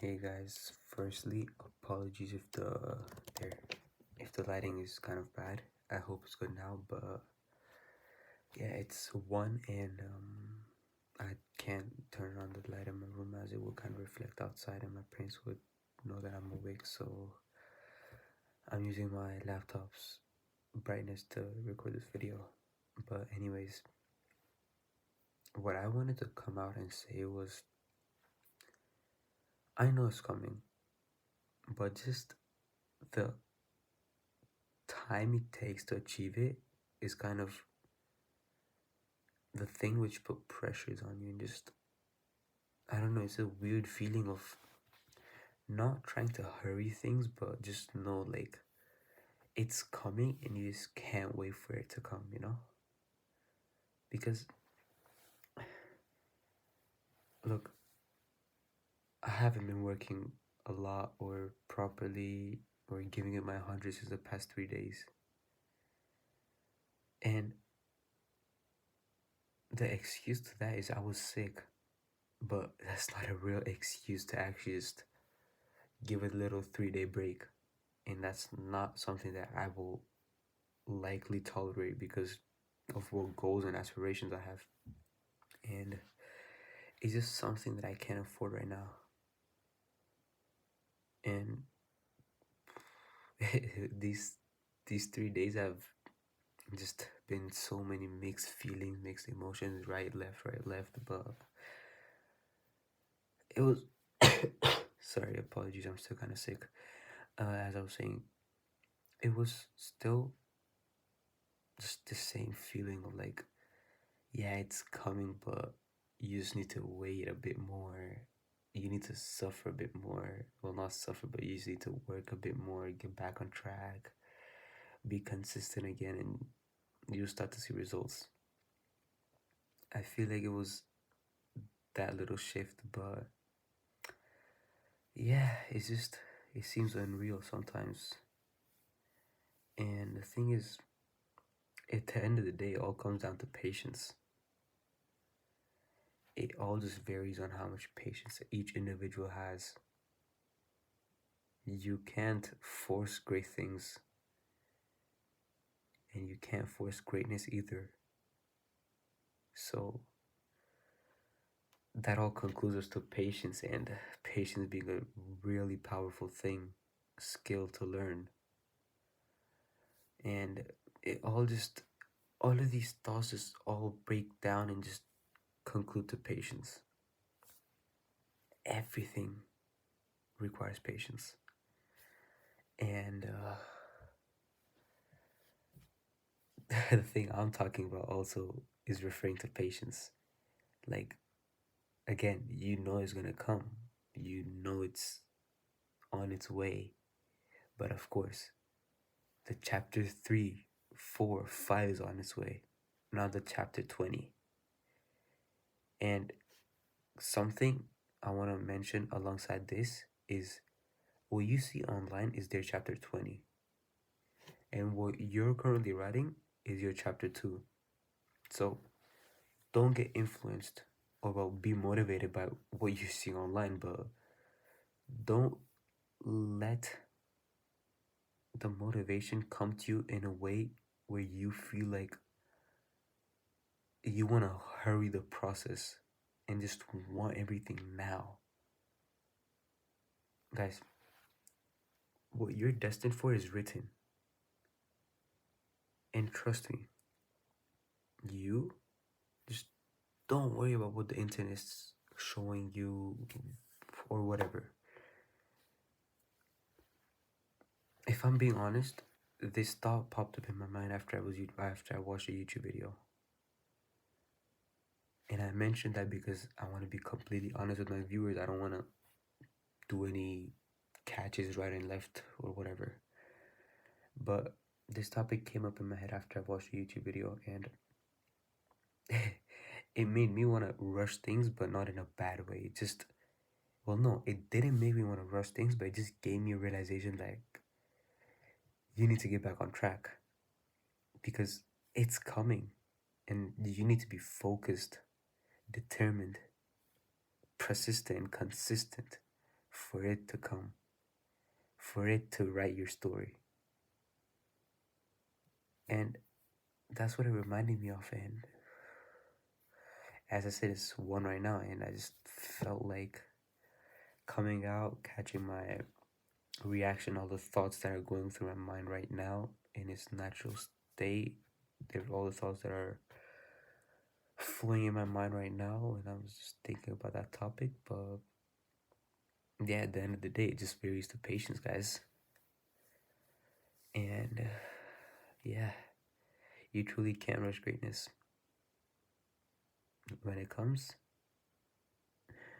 Hey guys, firstly, apologies if the lighting is kind of bad. I hope it's good now, but yeah, it's 1 and I can't turn on the light in my room as it will kind of reflect outside and my parents would know that I'm awake, so I'm using my laptop's brightness to record this video. But anyways, what I wanted to come out and say was I know it's coming, but just the time it takes to achieve it is kind of the thing which put pressures on you, and just I don't know, it's a weird feeling of not trying to hurry things but just know like it's coming and you just can't wait for it to come, because look, I haven't been working a lot or properly or giving it my 100 since the past 3 days, and the excuse to that is I was sick, but that's not a real excuse to actually just give it a little 3-day break. And that's not something that I will likely tolerate because of what goals and aspirations I have. And it's just something that I can't afford right now. And these 3 days have just been so many mixed feelings, mixed emotions, right, left. But it was sorry, apologies, I'm still kind of sick. As I was saying, it was still just the same feeling of like, yeah, it's coming, but you just need to wait a bit more. You need to suffer a bit more. Well, not suffer, but you just need to work a bit more, get back on track, be consistent again, and you'll start to see results. I feel like it was that little shift, but yeah, it seems unreal sometimes. And the thing is, at the end of the day, it all comes down to patience. It all just varies on how much patience each individual has. You can't force great things, and you can't force greatness either. So that all concludes us to patience, and patience being a really powerful thing, skill to learn. And it all of these thoughts just all break down and just conclude to patience. Everything requires patience. And the thing I'm talking about also is referring to patience. Like, again, you know it's gonna come, you know it's on its way, but of course, the chapter 3, 4, 5 is on its way. Now the chapter 20. And something I want to mention alongside this is what you see online is their chapter 20. And what you're currently writing is your chapter 2. So don't get influenced or be motivated by what you see online, but don't let the motivation come to you in a way where you feel like you want to hurry the process and just want everything now. Guys, what you're destined for is written. And trust me, you just don't worry about what the internet is showing you or whatever. If I'm being honest, this thought popped up in my mind after I watched a YouTube video. And I mentioned that because I want to be completely honest with my viewers. I don't want to do any catches right and left or whatever. But this topic came up in my head after I watched a YouTube video, and it made me want to rush things, but not in a bad way. It just, well, no, it didn't make me want to rush things, but it just gave me a realization like you need to get back on track because it's coming, and you need to be focused, determined, persistent, consistent, for it to come, for it to write your story. And that's what it reminded me of. And as I said, it's one right now, and I just felt like coming out, catching my reaction, all the thoughts that are going through my mind right now in its natural state. There's all the thoughts that are flowing in my mind right now, and I was just thinking about that topic. But yeah, at the end of the day, it just varies the patience, guys. And yeah, you truly can't rush greatness. When it comes,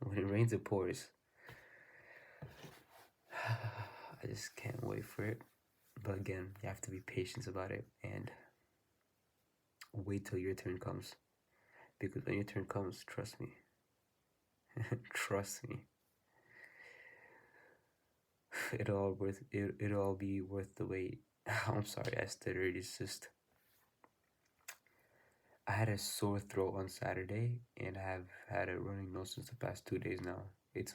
when it rains, it pours. I just can't wait for it. But again, you have to be patient about it and wait till your turn comes. Because when your turn comes, trust me, trust me, it'll all be worth the wait. I'm sorry, I stuttered. It's just I had a sore throat on Saturday, and I have had a running nose since the past 2 days now. It's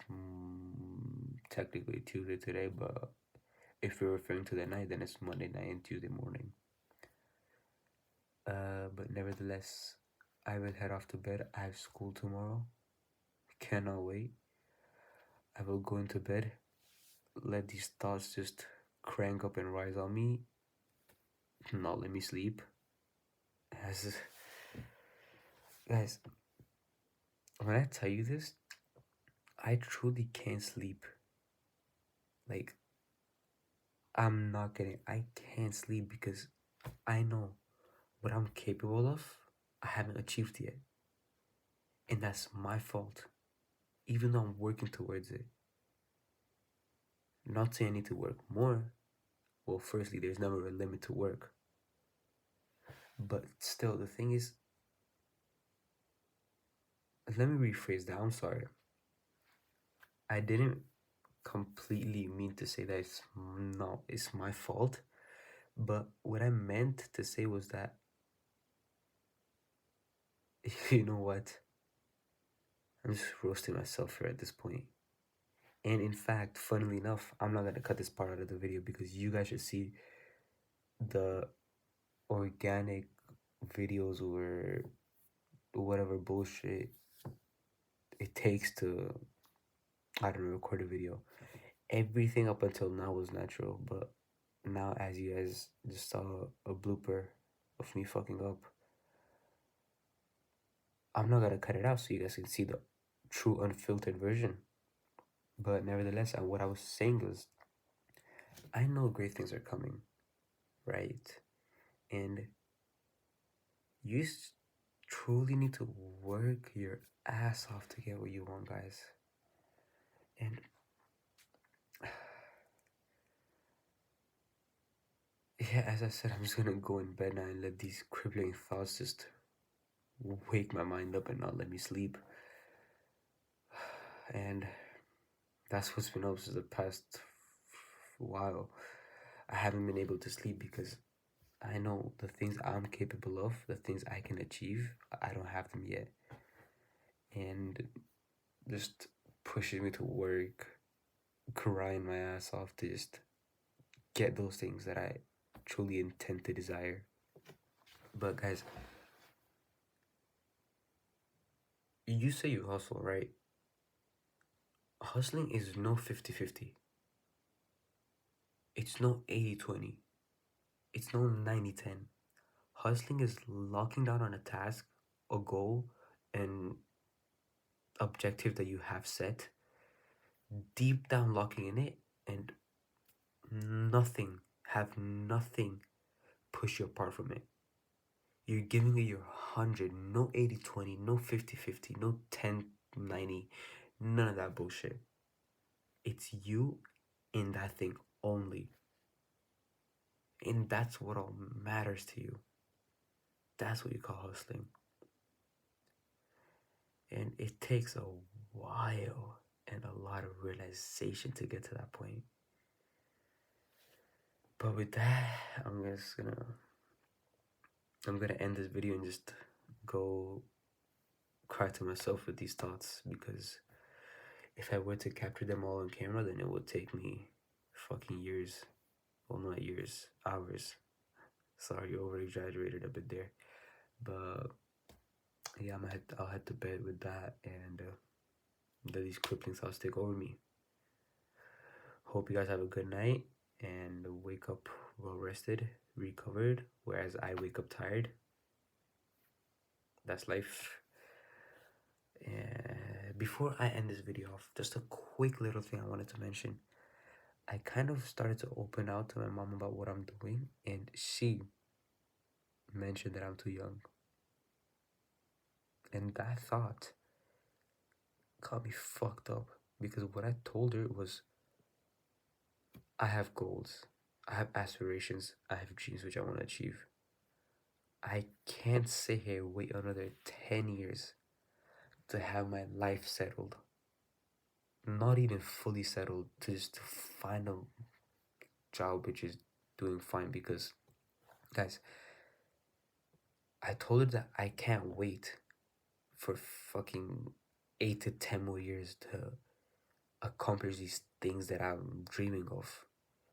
technically Tuesday today, but if you're referring to the night, then it's Monday night and Tuesday morning. But nevertheless, I will head off to bed. I have school tomorrow. Cannot wait. I will go into bed, let these thoughts just crank up and rise on me, not let me sleep. As guys, when I tell you this, I truly can't sleep. Like, I'm not kidding. I can't sleep because I know what I'm capable of, I haven't achieved yet. And that's my fault. Even though I'm working towards it. Not saying I need to work more. Well, firstly, there's never a limit to work. But still, the thing is, let me rephrase that. I'm sorry. I didn't completely mean to say that it's my fault. But what I meant to say was that, you know what? I'm just roasting myself here at this point. And in fact, funnily enough, I'm not gonna cut this part out of the video because you guys should see the organic videos or whatever bullshit it takes to, I don't know, record a video. Everything up until now was natural, but now, as you guys just saw a blooper of me fucking up, I'm not gonna cut it out so you guys can see the true unfiltered version. But nevertheless, what I was saying was, I know great things are coming, right? And you truly need to work your ass off to get what you want, guys. And yeah, as I said, I'm just gonna go in bed now and let these crippling thoughts just wake my mind up and not let me sleep. And that's what's been up since the past while. I haven't been able to sleep because I know the things I'm capable of, the things I can achieve, I don't have them yet. And just pushing me to work, crying my ass off to just get those things that I truly intend to desire. But guys, you say you hustle, right? Hustling is no 50-50. It's no 80-20. It's no 90-10. Hustling is locking down on a task, a goal, an objective that you have set, deep down locking in it, and nothing push you apart from it. You're giving it your 100, no 80-20, no 50-50, no 10-90, none of that bullshit. It's you in that thing only. And that's what all matters to you. That's what you call hustling. And it takes a while and a lot of realization to get to that point. But with that, I'm gonna end this video and just go cry to myself with these thoughts because if I were to capture them all on camera, then it would take me fucking years. Well, not years, hours. Sorry, over exaggerated a bit there. But yeah, I'll head to bed with that, and let these crippling thoughts take over me. Hope you guys have a good night and wake up well rested, recovered, whereas I wake up tired. That's life. And before I end this video off, just a quick little thing I wanted to mention. I kind of started to open out to my mom about what I'm doing, and she mentioned that I'm too young. And that thought got me fucked up because what I told her was I have goals, I have aspirations, I have dreams which I want to achieve. I can't sit here wait another 10 years to have my life settled. Not even fully settled, to just to find a job which is doing fine because, guys, I told her that I can't wait for fucking 8 to 10 more years to accomplish these things that I'm dreaming of.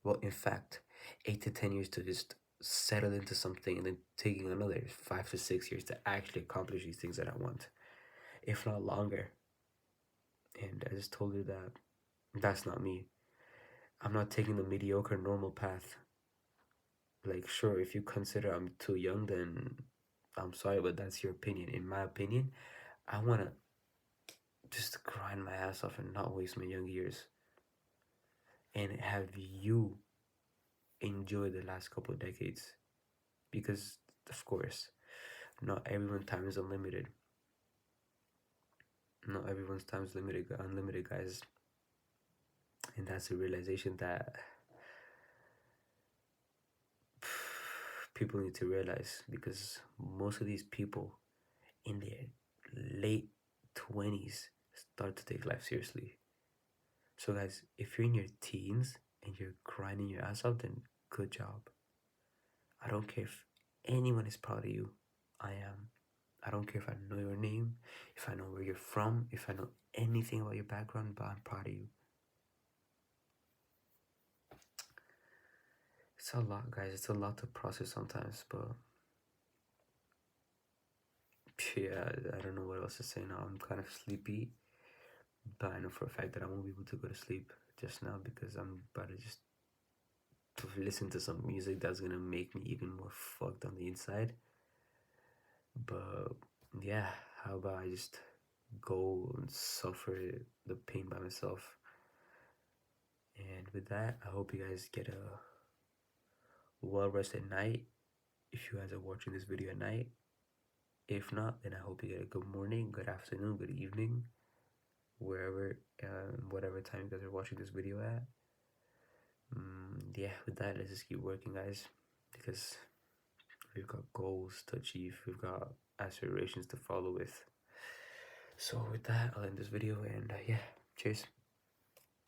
Well, in fact, 8 to 10 years to just settle into something and then taking another 5 to 6 years to actually accomplish these things that I want, if not longer. And I just told her that that's not me. I'm not taking the mediocre normal path. Like, sure, if you consider I'm too young, then I'm sorry, but that's your opinion. In my opinion, I want to just grind my ass off and not waste my young years and have you enjoy the last couple of decades. Because, of course, not everyone's time is unlimited. Not everyone's time is unlimited, guys. And that's a realization that people need to realize, because most of these people in their late 20s start to take life seriously. So, guys, if you're in your teens and you're grinding your ass off, then good job. I don't care if anyone is proud of you. I am. I don't care if I know your name, if I know where you're from, if I know anything about your background, but I'm proud of you. It's a lot, guys. It's a lot to process sometimes, but yeah, I don't know what else to say now. I'm kind of sleepy, but I know for a fact that I won't be able to go to sleep just now because I'm about to just listen to some music that's gonna make me even more fucked on the inside. But yeah, how about I just go and suffer the pain by myself? And with that, I hope you guys get a well rested night if you guys are watching this video at night. If not, then I hope you get a good morning, good afternoon, good evening, wherever, whatever time you guys are watching this video at. Yeah, with that, let's just keep working, guys, because we've got goals to achieve, we've got aspirations to follow with. So with that, I'll end this video, and yeah, cheers.